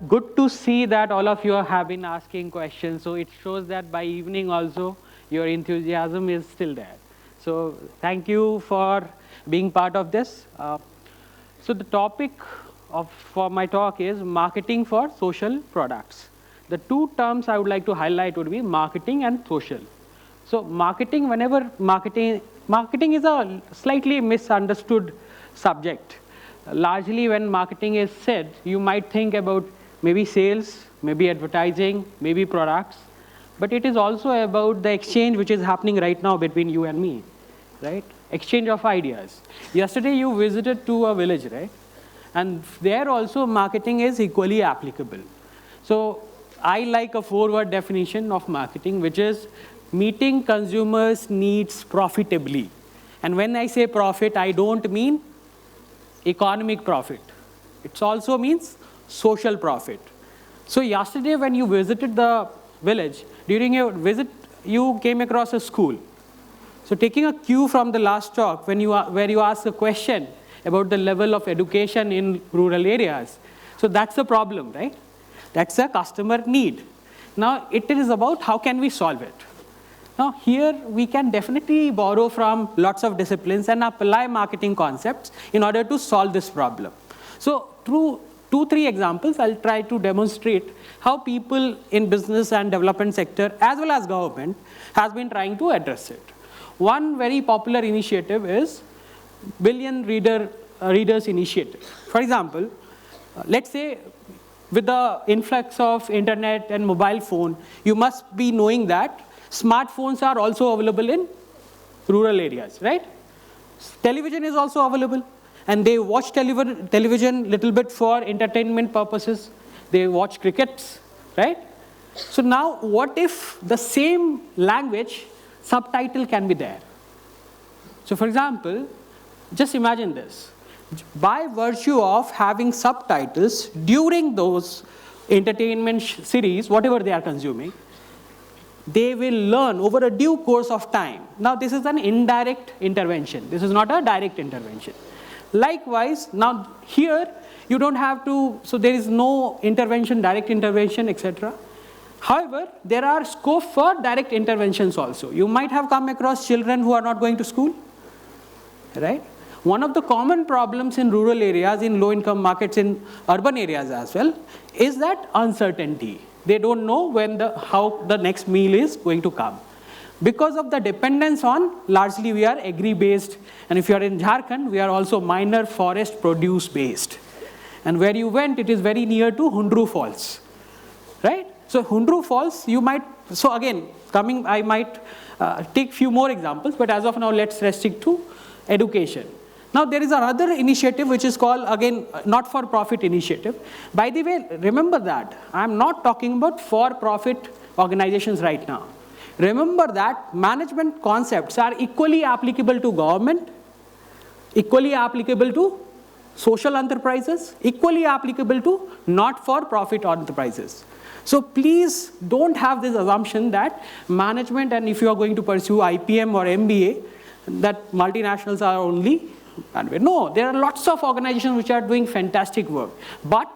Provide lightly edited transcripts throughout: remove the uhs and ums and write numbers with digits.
good to see that all of you have been asking questions. So it shows that by evening also, your enthusiasm is still there. So thank you for being part of this. So the topic for my talk is marketing for social products. The two terms I would like to highlight would be marketing and social. So marketing, whenever marketing is a slightly misunderstood subject. Largely when marketing is said, you might think about maybe sales, maybe advertising, maybe products, but it is also about the exchange which is happening right now between you and me, right? Exchange of ideas. Yesterday you visited to a village, right? And there also marketing is equally applicable. So I like a 4-word definition of marketing, which is meeting consumers' needs profitably. And when I say profit, I don't mean economic profit. It also means social profit. So yesterday when you visited the village, during your visit, you came across a school. So taking a cue from the last talk, where you ask a question about the level of education in rural areas. So that's the problem, right? That's a customer need. Now it is about how can we solve it. Now here we can definitely borrow from lots of disciplines and apply marketing concepts in order to solve this problem. So through 2-3 examples, I'll try to demonstrate how people in business and development sector as well as government has been trying to address it. One very popular initiative is Billion Readers Initiative. For example, let's say with the influx of internet and mobile phone, you must be knowing that smartphones are also available in rural areas, right? Television is also available, and they watch television little bit for entertainment purposes. They watch crickets, right? So now what if the same language subtitle can be there? So for example, just imagine this. By virtue of having subtitles during those entertainment series, whatever they are consuming, they will learn over a due course of time. Now this is an indirect intervention. This is not a direct intervention. Likewise, now here you don't have to, so there is no intervention, direct intervention, etc. However, there are scope for direct interventions also. You might have come across children who are not going to school, right? One of the common problems in rural areas, in low-income markets, in urban areas as well, is that uncertainty. They don't know how the next meal is going to come. Because of the dependence on, largely we are agri-based, and if you are in Jharkhand, we are also minor forest produce based. And where you went, it is very near to Hundru Falls, right? So Hundru Falls, you might, so again, I might take few more examples, but as of now, let's restrict to education. Now there is another initiative which is called, again, not-for-profit initiative. By the way, remember that I am not talking about for-profit organizations right now. Remember that management concepts are equally applicable to government, equally applicable to social enterprises, equally applicable to not-for-profit enterprises. So please don't have this assumption that management, and if you are going to pursue IPM or MBA, that multinationals are only. No, there are lots of organizations which are doing fantastic work. But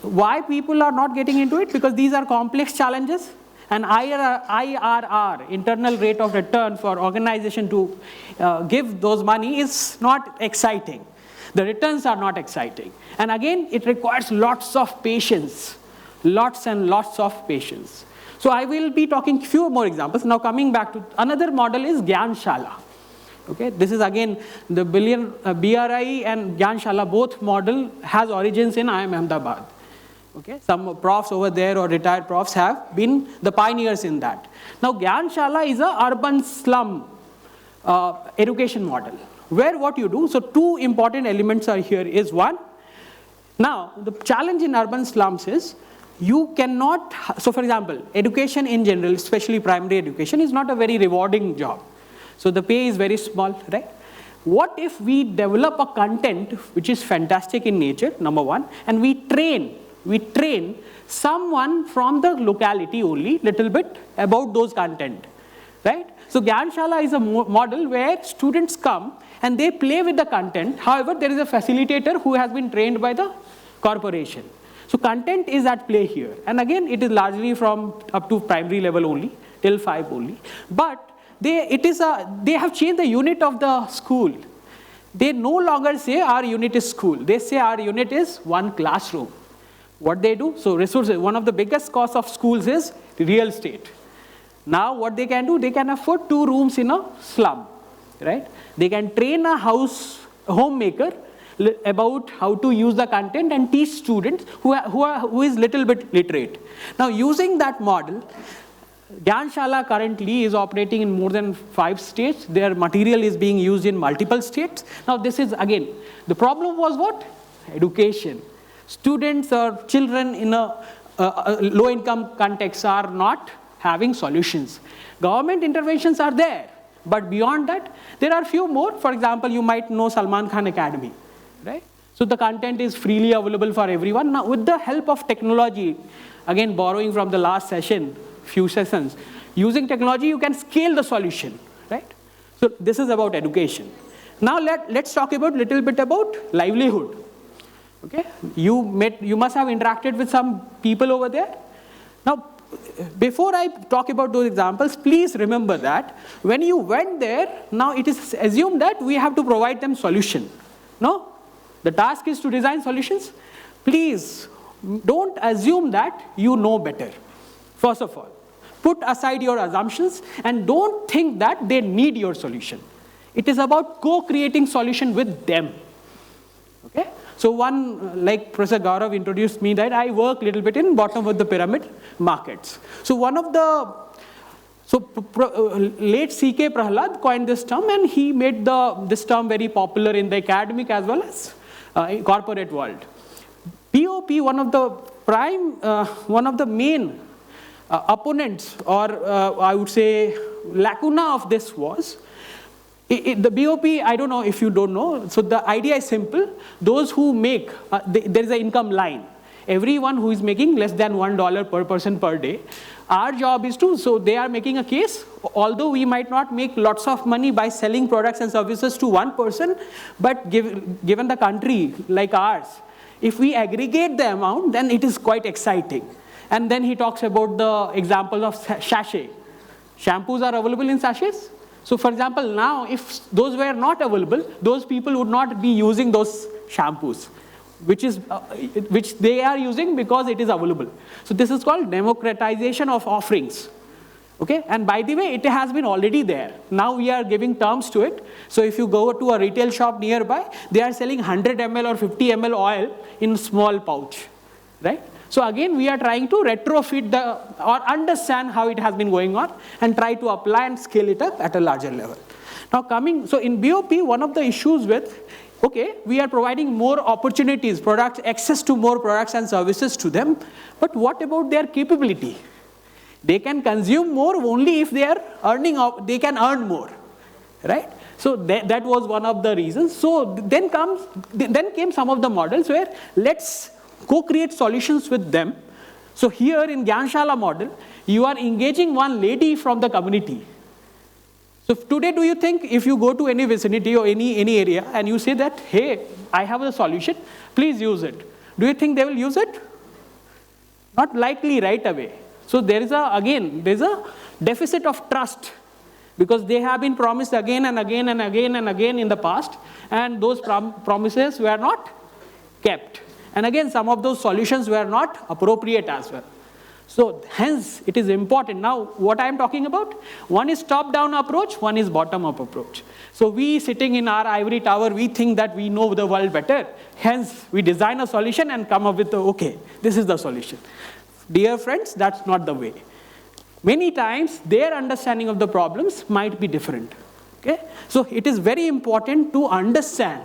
why people are not getting into it? Because these are complex challenges, and IRR, internal rate of return for organization to give those money, is not exciting. The returns are not exciting. And again, it requires lots of patience, lots and lots of patience. So I will be talking few more examples. Now coming back to another model is Gyanshala. Okay, this is again the BRI and Gyanshala, both model has origins in IIM Ahmedabad. Okay, some profs over there or retired profs have been the pioneers in that. Now Gyanshala is a urban slum education model, where what you do, so two important elements are here is one. Now the challenge in urban slums is you cannot, so for example, education in general, especially primary education, is not a very rewarding job. So the pay is very small, right? What if we develop a content which is fantastic in nature, number one, and we train someone from the locality only, little bit about those content, right? So Gyanshala is a model where students come and they play with the content. However, there is a facilitator who has been trained by the corporation. So content is at play here. And again, it is largely from up to primary level only, till 5 only. But they have changed the unit of the school. They no longer say our unit is school. They say our unit is one classroom. What they do? So resources, one of the biggest costs of schools is real estate. Now what they can do, they can afford 2 rooms in a slum, right? They can train a homemaker about how to use the content and teach students who is little bit literate. Now using that model, Gyanshala currently is operating in more than 5 states. Their material is being used in multiple states. Now this is again, the problem was what? Education. Students or children in a low income context are not having solutions. Government interventions are there, but beyond that, there are few more. For example, you might know Salman Khan Academy, right? So the content is freely available for everyone. Now with the help of technology, again borrowing from the last session, few sessions, using technology you can scale the solution, right? So this is about education. Now let's talk about little bit about livelihood. Okay, you must have interacted with some people over there. Now before I talk about those examples, please remember that when you went there, now it is assumed that we have to provide them solution. No, the task is to design solutions. Please don't assume that you know better. First of all, put aside your assumptions and don't think that they need your solution. It is about co-creating solution with them. Okay? So one, like Professor Gaurav introduced me, that I work a little bit in bottom of the pyramid markets. So one of the, late C.K. Prahalad coined this term, and he made this term very popular in the academic as well as corporate world. POP, one of the main opponents, or I would say lacuna of this was, the BOP, I don't know if you don't know, so the idea is simple. Those who make, there is an income line. Everyone who is making less than $1 per person per day, our job is to, so they are making a case, although we might not make lots of money by selling products and services to one person, but given the country like ours, if we aggregate the amount, then it is quite exciting. And then he talks about the example of sachet. Shampoos are available in sachets. So for example, now if those were not available, those people would not be using those shampoos, which they are using because it is available. So this is called democratization of offerings. Okay, and by the way, it has been already there. Now we are giving terms to it. So if you go to a retail shop nearby, they are selling 100 ml or 50 ml oil in small pouch, right? So again, we are trying to retrofit or understand how it has been going on and try to apply and scale it up at a larger level. Now so in BOP, one of the issues with, okay, we are providing more opportunities, access to more products and services to them, but what about their capability? They can consume more only if they are they can earn more, right? So that was one of the reasons. So then came some of the models where let's co-create solutions with them. So here in Gyanshala model, you are engaging one lady from the community. So today, do you think if you go to any vicinity or any area and you say that, hey, I have a solution, please use it. Do you think they will use it? Not likely right away. So there's a deficit of trust because they have been promised again and again and again and again in the past, and those promises were not kept. And again, some of those solutions were not appropriate as well. So hence, it is important. Now, what I am talking about, one is top-down approach, one is bottom-up approach. So we sitting in our ivory tower, we think that we know the world better. Hence, we design a solution and come up with, okay, this is the solution. Dear friends, that's not the way. Many times, their understanding of the problems might be different. Okay? So it is very important to understand.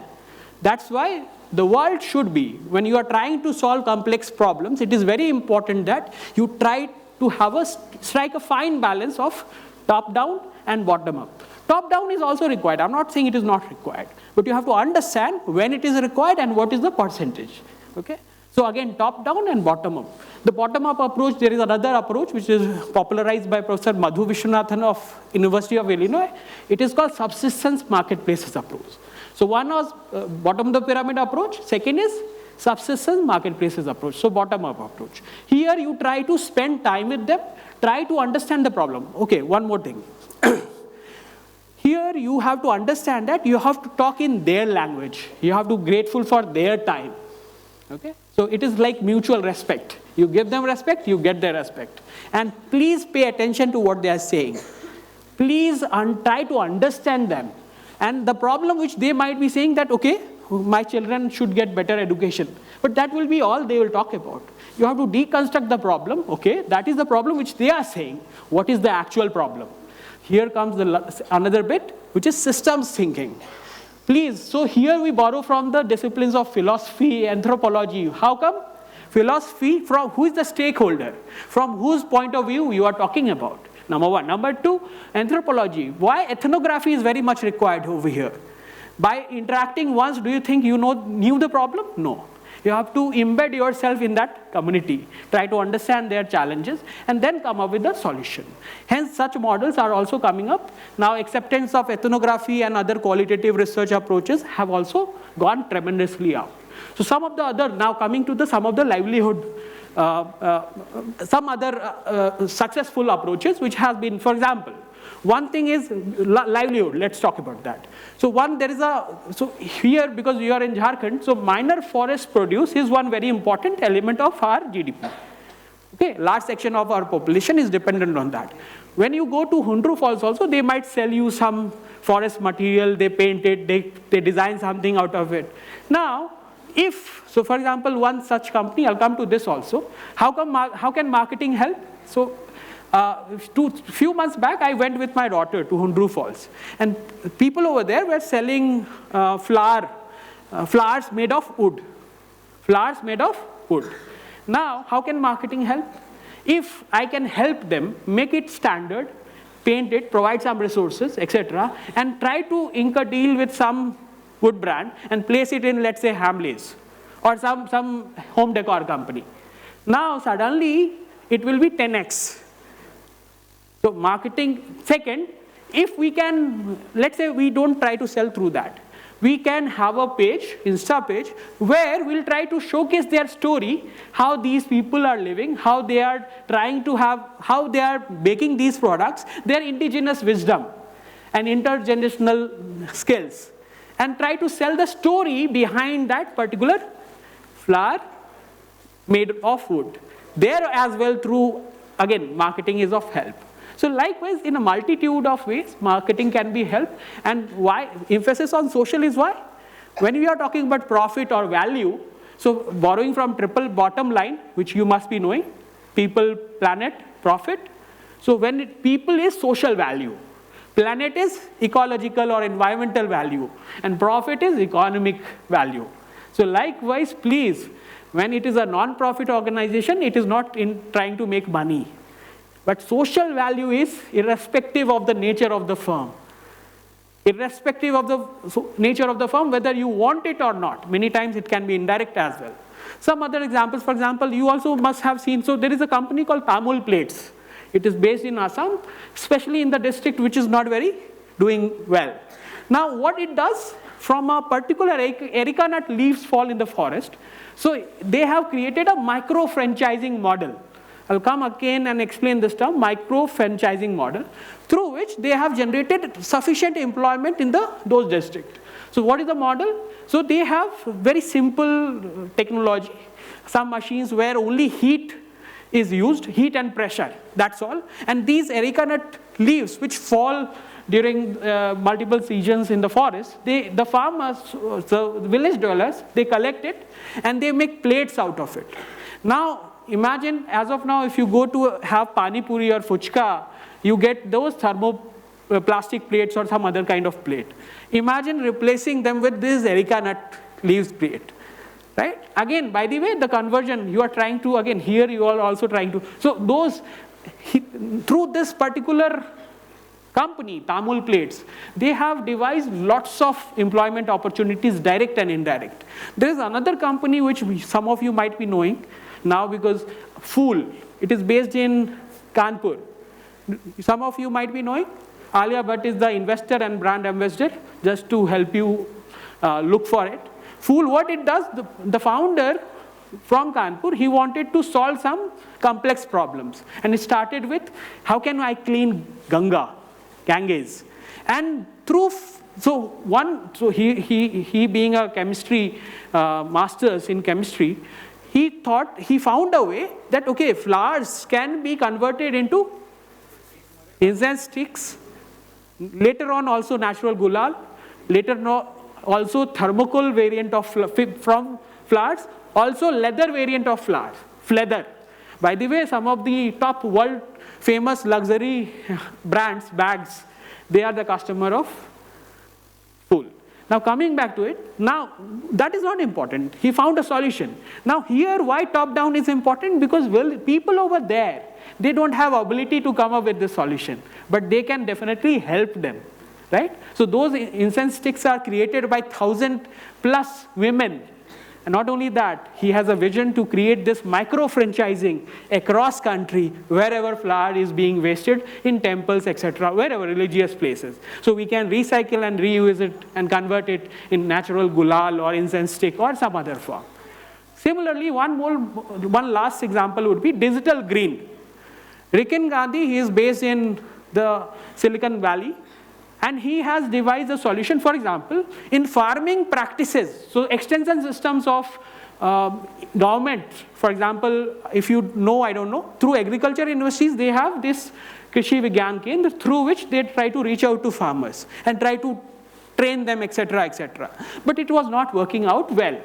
That's why the world should be, when you are trying to solve complex problems, it is very important that you try to strike a fine balance of top-down and bottom-up. Top-down is also required. I'm not saying it is not required, but you have to understand when it is required and what is the percentage. Okay? So again, top-down and bottom-up. The bottom-up approach, there is another approach which is popularized by Professor Madhu Vishwanathan of University of Illinois. It is called subsistence marketplaces approach. So one was bottom of the pyramid approach. Second is subsistence marketplaces approach, so bottom-up approach. Here you try to spend time with them, try to understand the problem. Okay, one more thing. Here you have to understand that you have to talk in their language. You have to be grateful for their time. Okay? So it is like mutual respect. You give them respect, you get their respect. And please pay attention to what they are saying. Please try to understand them. And the problem which they might be saying that, okay, my children should get better education. But that will be all they will talk about. You have to deconstruct the problem. Okay, that is the problem which they are saying. What is the actual problem? Here comes another bit, which is systems thinking. Please, so here we borrow from the disciplines of philosophy, anthropology. How come? Philosophy, from who is the stakeholder? From whose point of view you are talking about? Number one. Number two, anthropology. Why ethnography is very much required over here? By interacting once, do you think you knew the problem? No. You have to embed yourself in that community, try to understand their challenges, and then come up with a solution. Hence, such models are also coming up. Now, acceptance of ethnography and other qualitative research approaches have also gone tremendously up. So some of the other, now coming to some of the livelihood, some other successful approaches which has been, for example, one thing is livelihood. Let's talk about that. So so here, because you are in Jharkhand, so minor forest produce is one very important element of our GDP. Okay, large section of our population is dependent on that. When you go to Hundru Falls also, they might sell you some forest material, they paint it, they design something out of it. Now, so for example, one such company, I'll come to this also, how can marketing help? So, few months back, I went with my daughter to Hundru Falls, and people over there were selling flowers made of wood. Flowers made of wood. Now, how can marketing help? If I can help them make it standard, paint it, provide some resources, etc., and try to ink a deal with some wood brand and place it in, let's say, Hamleys or some home decor company. Now, suddenly, it will be 10x. So marketing, second, if we can, let's say we don't try to sell through that. We can have a page, Insta page, where we'll try to showcase their story, how these people are living, how they are how they are making these products, their indigenous wisdom and intergenerational skills, and try to sell the story behind that particular flower made of wood. There as well through, again, marketing is of help. So likewise, in a multitude of ways, marketing can be helped. And why? Emphasis on social is why? When we are talking about profit or value, so borrowing from triple bottom line, which you must be knowing, people, planet, profit. So when people is social value, planet is ecological or environmental value, and profit is economic value. So likewise, please, when it is a non-profit organization, it is not in trying to make money. But social value is irrespective of the nature of the firm. Irrespective of the nature of the firm, whether you want it or not. Many times it can be indirect as well. Some other examples, for example, you also must have seen, so there is a company called Tamul Plates. It is based in Assam, especially in the district which is not very doing well. Now what it does, from a particular areca nut leaves fall in the forest, so they have created a micro-franchising model. I'll come again and explain this term, micro-franchising model, through which they have generated sufficient employment in those districts. So what is the model? So they have very simple technology, some machines where only heat is used, heat and pressure, that's all. And these areca nut leaves which fall during multiple seasons in the forest, the farmers, the village dwellers, they collect it and they make plates out of it. Now, imagine, as of now, if you go to have pani puri or fuchka, you get those thermoplastic plates or some other kind of plate. Imagine replacing them with this areca nut leaves plate, right? Again, by the way, the conversion, you are trying to, again, here you are also trying to, so through this particular company, Tamul Plates, they have devised lots of employment opportunities, direct and indirect. There is another company which some of you might be knowing, now because Fool, it is based in Kanpur. Some of you might be knowing. Alia Bhatt is the investor and brand ambassador, just to help you look for it. Fool, what it does, the founder from Kanpur, he wanted to solve some complex problems. And it started with, how can I clean Ganges? And he being a chemistry masters in chemistry, he found a way that, okay, flowers can be converted into incense sticks, later on also natural gulal, later on also thermocol variant of from flowers, also leather variant of flowers, leather. By the way, some of the top world famous luxury brands, bags, they are the customer of Fool. Now coming back to it, now that is not important. He found a solution. Now here, why top down is important? Because people over there, they don't have ability to come up with the solution, but they can definitely help them, right? So those incense sticks are created by 1,000+ women. And not only that, he has a vision to create this micro-franchising across country, wherever flour is being wasted, in temples, etc., wherever religious places. So we can recycle and reuse it and convert it in natural gulal or incense stick or some other form. Similarly, one last example would be digital green. Rikin Gandhi, he is based in the Silicon Valley, and he has devised a solution, for example, in farming practices. So extension systems of government, for example, if you know, I don't know, through agriculture universities, they have this Krishi Vigyan Kendra, through which they try to reach out to farmers and try to train them, etc., etc. But it was not working out well,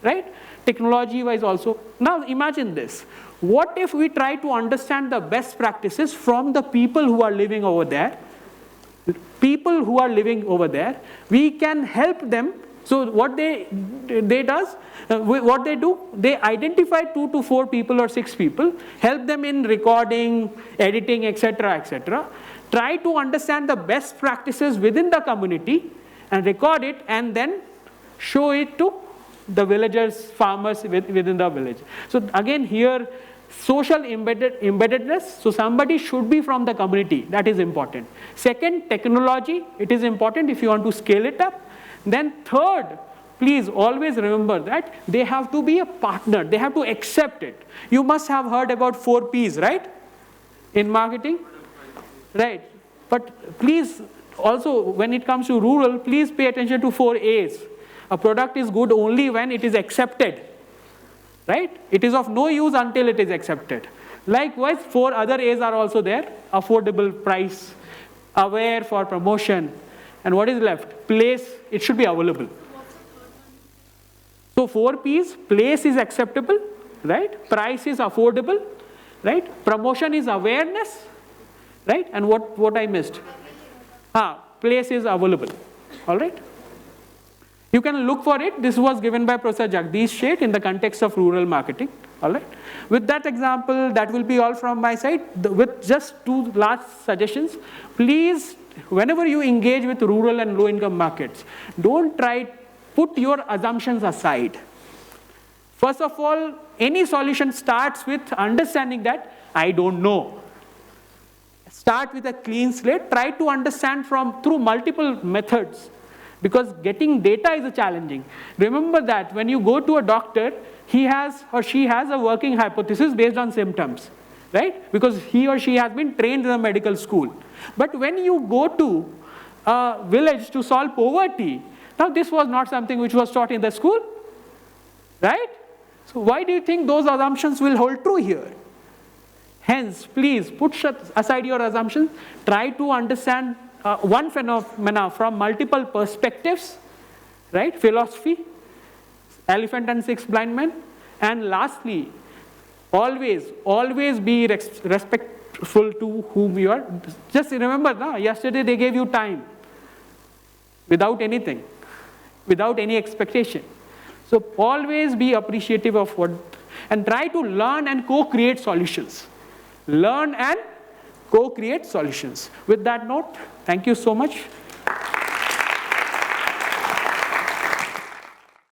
right? Technology-wise also. Now imagine this. What if we try to understand the best practices from the people who are living over there? People who are living over there, we can help them. So what they do, they identify 2 to 4 people or 6 people, help them in recording, editing, etc., etc. Try to understand the best practices within the community and record it, and then show it to the villagers, farmers within the village. So again here, social embeddedness, so somebody should be from the community, that is important. Second, technology, it is important if you want to scale it up. Then third, please always remember that they have to be a partner, they have to accept it. You must have heard about 4 Ps, right? In marketing, right? But please also, when it comes to rural, please pay attention to 4 As. A product is good only when it is accepted. Right? It is of no use until it is accepted. Likewise, 4 other A's are also there. Affordable price, aware for promotion, and what is left? Place, it should be available. So 4 P's, place is acceptable, right? Price is affordable, right? Promotion is awareness, right? And what I missed? Place is available, all right? You can look for it. This was given by Professor Jagdish Sheth in the context of rural marketing. All right. With that example, that will be all from my side. With just 2 last suggestions, please, whenever you engage with rural and low-income markets, don't put your assumptions aside. First of all, any solution starts with understanding that I don't know. Start with a clean slate. Try to understand through multiple methods. Because getting data is challenging. Remember that when you go to a doctor, he has or she has a working hypothesis based on symptoms, right? Because he or she has been trained in a medical school. But when you go to a village to solve poverty, now this was not something which was taught in the school, right? So why do you think those assumptions will hold true here? Hence, please put aside your assumptions, try to understand one phenomena from multiple perspectives, right? Philosophy, elephant and 6 blind men. And lastly, always be respectful to whom you are. Just remember, yesterday they gave you time without anything, without any expectation. So always be appreciative of and try to learn and co-create solutions. Learn and co-create solutions. With that note, thank you so much.